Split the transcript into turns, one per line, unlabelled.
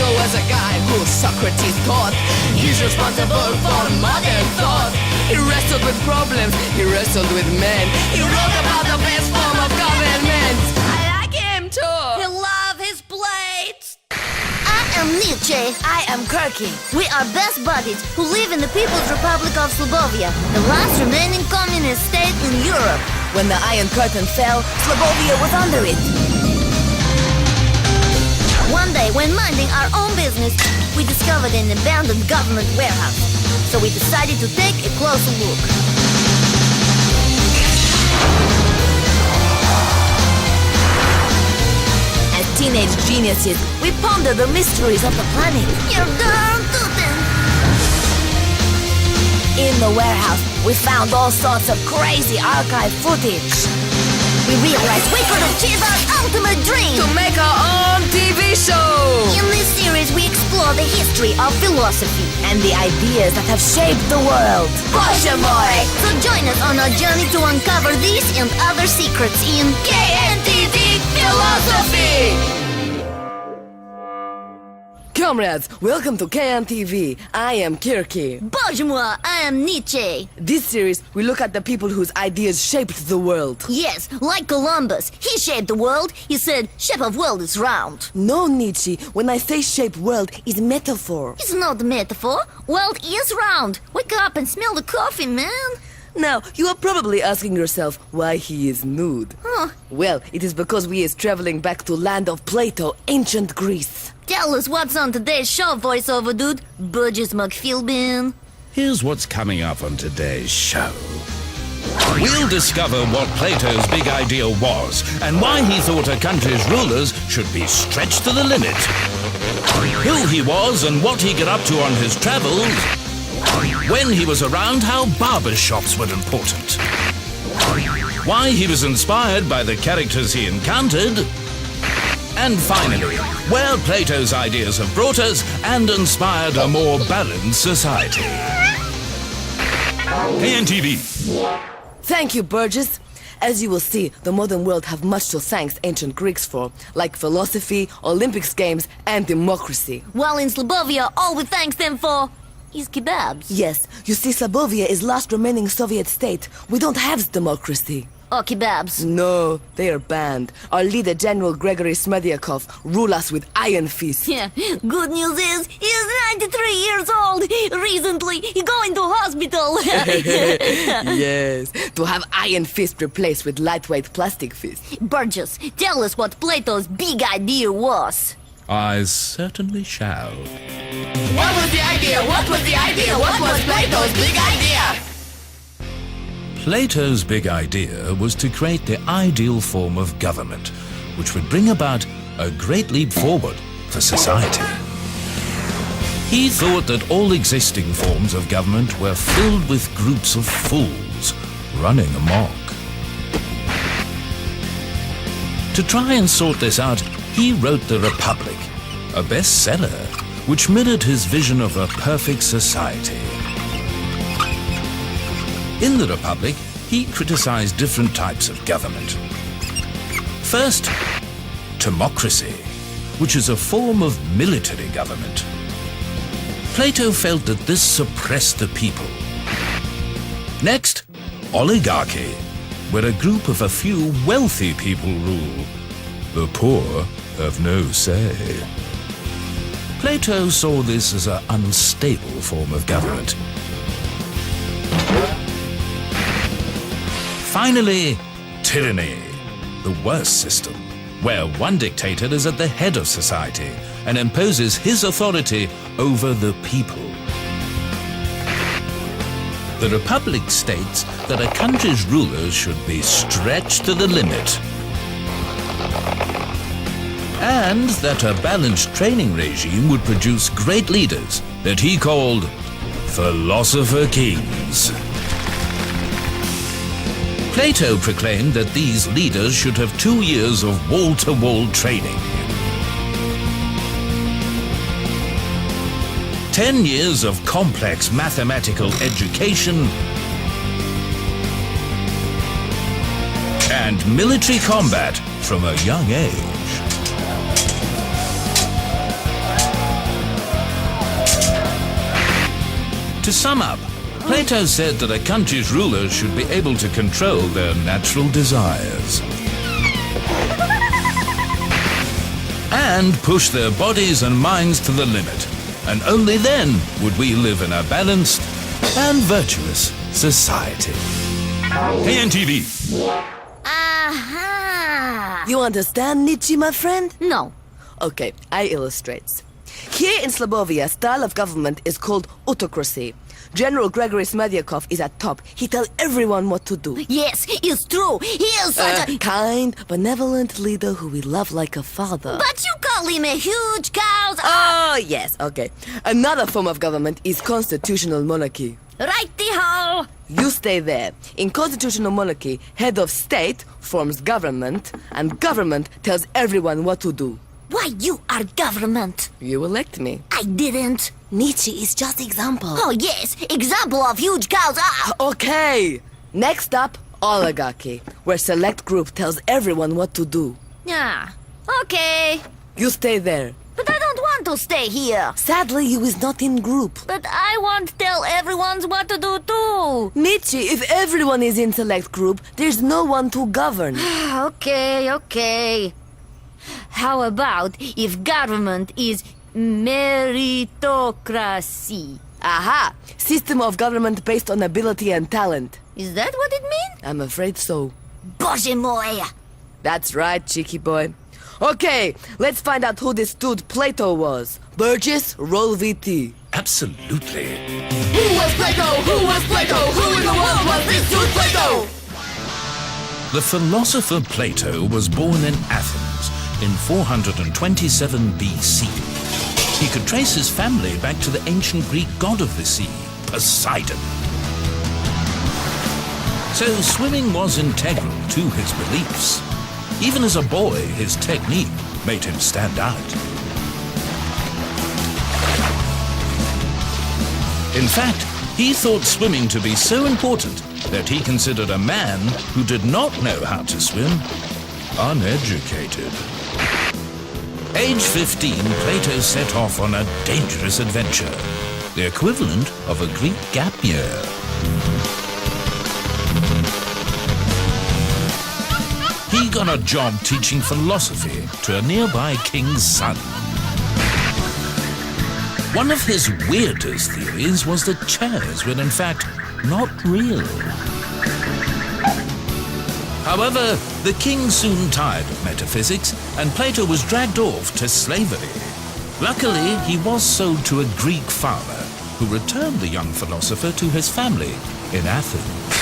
Plato was a guy who Socrates taught. He's responsible for modern thought. He wrestled with problems, he wrestled with men. He wrote about the best form of government. I like him too.
He love his plates.
I am Nietzsche.
I am Kirky.
We are best buddies who live in the People's Republic of Slobovia, the last remaining communist state in Europe.
When the Iron Curtain fell, Slobovia was under it.
One day, when minding our own business, we discovered an abandoned government warehouse. So we decided to take a closer look.
As teenage geniuses, we pondered the mysteries of the planet.
You're darn tootin'.
In the warehouse, we found all sorts of crazy archive footage.
We realized we could achieve our ultimate dream.
To make our own TV show.
In this series, we explore the history of philosophy.
And the ideas that have shaped the world.
So join us on our journey to uncover these and other secrets in
KNTV.plato.philosophy. Comrades, welcome to KNTV. I am Kirky.
Bоже moi, I am Nietzsche.
This series, we look at the people whose ideas shaped the world.
Yes, like Columbus. He shaped the world. He said, shape of world is round.
No, Nietzsche, when I say shape world, is metaphor.
It's not a metaphor. World is round. Wake up and smell the coffee, man.
Now, you are probably asking yourself why he is nude.
Huh.
Well, it is because we is traveling back to land of Plato, ancient Greece.
Tell us what's on today's show, voiceover dude. Burgess McPhilbin.
Here's what's coming up on today's show. We'll discover what Plato's big idea was and why he thought a country's rulers should be stretched to the limit. Who he was and what he got up to on his travels. When he was around, how barber shops were important. Why he was inspired by the characters he encountered. And finally, where Plato's ideas have brought us and inspired a more balanced society. KNTV.
Thank you, Burgess. As you will see, the modern world have much to thank ancient Greeks for, like philosophy, Olympics games, and democracy.
While in Slobovia, all we thank them for is kebabs.
Yes, you see, Slobovia is last remaining Soviet state. We don't have democracy.
Or kebabs.
No, they are banned. Our leader, General Gregory Smerdyakov, rule us with iron fist.
Yeah, good news is, he's 93 years old. Recently, he going to hospital.
Yes, to have iron fist replaced with lightweight plastic fist.
Burgess, tell us what Plato's big idea was.
I certainly shall.
What was the idea? What was the idea? What was Plato's big idea?
Plato's big idea was to create the ideal form of government, which would bring about a great leap forward for society. He thought that all existing forms of government were filled with groups of fools running amok. To try and sort this out, he wrote The Republic, a bestseller which mirrored his vision of a perfect society. In The Republic, he criticized different types of government. First, democracy, which is a form of military government. Plato felt that this suppressed the people. Next, oligarchy, where a group of a few wealthy people rule. The poor have no say. Plato saw this as an unstable form of government. Finally, tyranny, the worst system, where one dictator is at the head of society and imposes his authority over the people. The Republic states that a country's rulers should be stretched to the limit, and that a balanced training regime would produce great leaders that he called philosopher kings. Plato proclaimed that these leaders should have 2 years of wall-to-wall training, 10 years of complex mathematical education, and military combat from a young age. To sum up, Plato said that a country's rulers should be able to control their natural desires and push their bodies and minds to the limit. And only then would we live in a balanced and virtuous society. KNTV.
Aha!
You understand Nietzsche, my friend?
No.
Okay, I illustrate. Here in Slobovia, style of government is called autocracy. General Gregory Smerdyakov is at top. He tells everyone what to do.
Yes, it's true. He is such a...
Kind, benevolent leader who we love like a father.
But you call him a huge cow.
Oh, yes, okay. Another form of government is constitutional monarchy.
Righty-ho!
You stay there. In constitutional monarchy, head of state forms government, and government tells everyone what to do.
Why, you are government.
You elect me.
I didn't.
Nietzsche is just example.
Oh, yes, example of huge cows.
Okay. Next up, oligarchy, where select group tells everyone what to do.
Yeah, okay.
You stay there.
But I don't want to stay here.
Sadly, you is not in group.
But I want to tell everyone what to do too.
Nietzsche, if everyone is in select group, there's no one to govern.
Okay. How about if government is meritocracy?
Aha! System of government based on ability and talent.
Is that what it means?
I'm afraid so.
Boże moje!
That's right, cheeky boy. Okay, let's find out who this dude Plato was. Burgess, roll VT.
Absolutely.
Who was Plato? Who was Plato? Who in the world was this dude Plato?
The philosopher Plato was born in Athens in 427 BC. He could trace his family back to the ancient Greek god of the sea, Poseidon. So swimming was integral to his beliefs. Even as a boy, his technique made him stand out. In fact, he thought swimming to be so important that he considered a man who did not know how to swim uneducated. Age 15, Plato set off on a dangerous adventure, the equivalent of a Greek gap year. He got a job teaching philosophy to a nearby king's son. One of his weirdest theories was that chairs were in fact not real. However, the king soon tired of metaphysics, and Plato was dragged off to slavery. Luckily, he was sold to a Greek farmer who returned the young philosopher to his family in Athens.